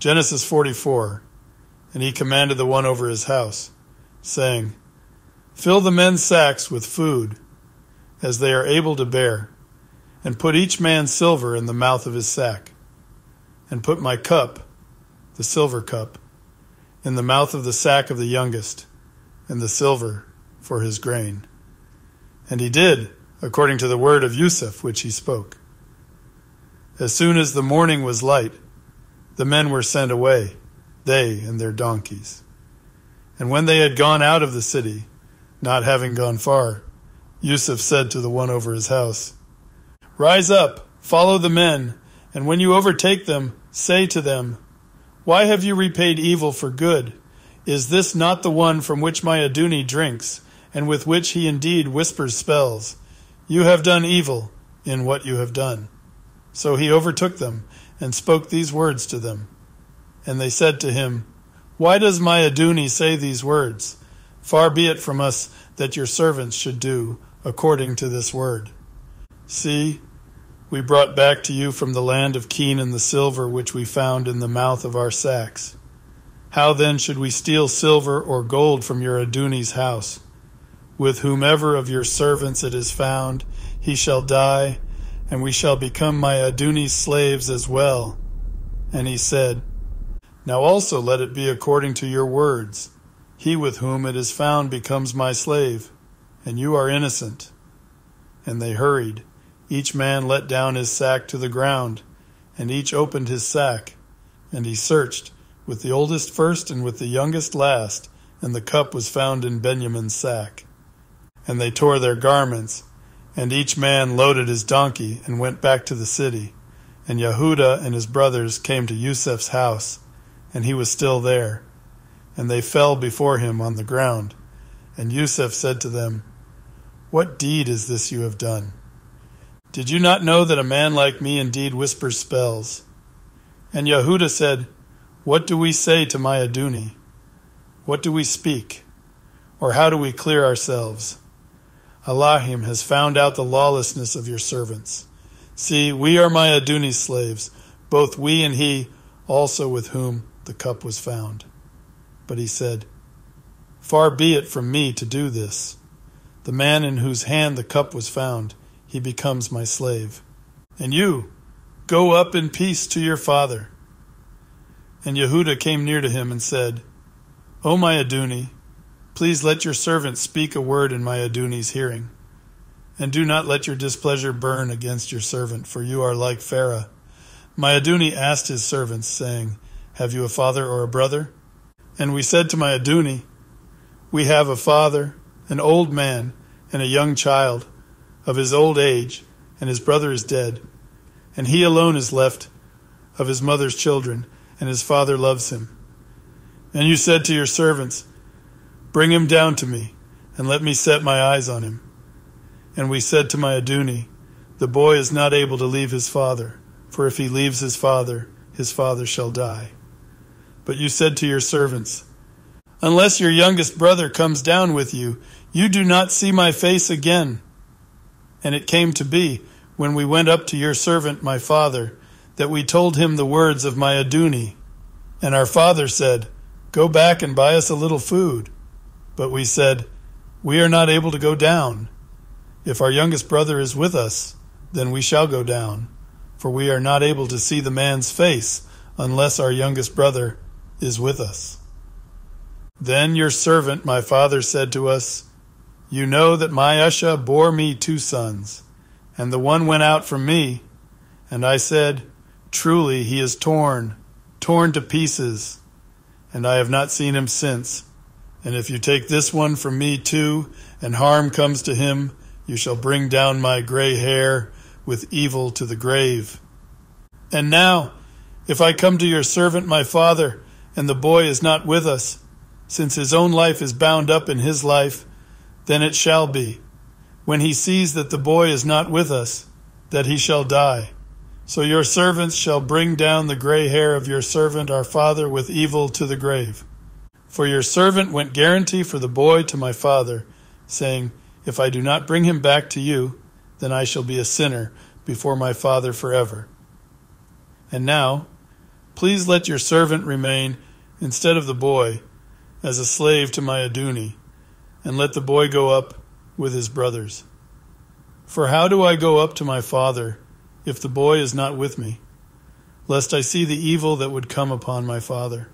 Genesis 44. And he commanded the one over his house, saying, Fill the men's sacks with food, as they are able to bear, and put each man's silver in the mouth of his sack, and put my cup, the silver cup, in the mouth of the sack of the youngest, and the silver for his grain. And he did, according to the word of Yusuf which he spoke. As soon as the morning was light, the men were sent away, they and their donkeys. And when they had gone out of the city, not having gone far, Yusuf said to the one over his house, Rise up, follow the men, and when you overtake them, say to them, Why have you repaid evil for good? Is this not the one from which my Aduni drinks, and with which he indeed whispers spells? You have done evil in what you have done. So he overtook them, and spoke these words to them. And they said to him, Why does my Aduni say these words? Far be it from us that your servants should do according to this word. See, we brought back to you from the land of Canaan the silver which we found in the mouth of our sacks. How then should we steal silver or gold from your Aduni's house? With whomever of your servants it is found, he shall die, and we shall become my Aduni's slaves as well. And he said, Now also let it be according to your words. He with whom it is found becomes my slave, and you are innocent. And they hurried. Each man let down his sack to the ground, and each opened his sack. And he searched, with the oldest first and with the youngest last, and the cup was found in Benjamin's sack. And they tore their garments, and each man loaded his donkey and went back to the city. And Yehuda and his brothers came to Yusuf's house, and he was still there. And they fell before him on the ground. And Yusuf said to them, What deed is this you have done? Did you not know that a man like me indeed whispers spells? And Yehuda said, What do we say to my Aduni? What do we speak? Or how do we clear ourselves? Elohim has found out the lawlessness of your servants. See, we are my Aduni's slaves, both we and he, also with whom the cup was found. But he said, Far be it from me to do this. The man in whose hand the cup was found, he becomes my slave. And you, go up in peace to your father. And Yehuda came near to him and said, O my Aduni, please let your servant speak a word in my Aduni's hearing. And do not let your displeasure burn against your servant, for you are like Pharaoh. My Aduni asked his servants, saying, Have you a father or a brother? And we said to my Aduni, We have a father, an old man, and a young child, of his old age, and his brother is dead. And he alone is left of his mother's children, and his father loves him. And you said to your servants, Bring him down to me, and let me set my eyes on him. And we said to my Aduni, The boy is not able to leave his father, for if he leaves his father shall die. But you said to your servants, Unless your youngest brother comes down with you, you do not see my face again. And it came to be, when we went up to your servant my father, that we told him the words of my Aduni. And our father said, Go back and buy us a little food. But we said, We are not able to go down. If our youngest brother is with us, then we shall go down, for we are not able to see the man's face unless our youngest brother is with us. Then your servant, my father, said to us, You know that my Usha bore me 2 sons, and the one went out from me. And I said, Truly he is torn to pieces, and I have not seen him since. And if you take this one from me too, and harm comes to him, you shall bring down my gray hair with evil to the grave. And now, if I come to your servant my father, and the boy is not with us, since his own life is bound up in his life, then it shall be, when he sees that the boy is not with us, that he shall die. So your servants shall bring down the gray hair of your servant our father with evil to the grave. For your servant went guarantee for the boy to my father, saying, If I do not bring him back to you, then I shall be a sinner before my father forever. And now, Please let your servant remain instead of the boy as a slave to my Aduni, and let the boy go up with his brothers. For how do I go up to my father if the boy is not with me, lest I see the evil that would come upon my father?"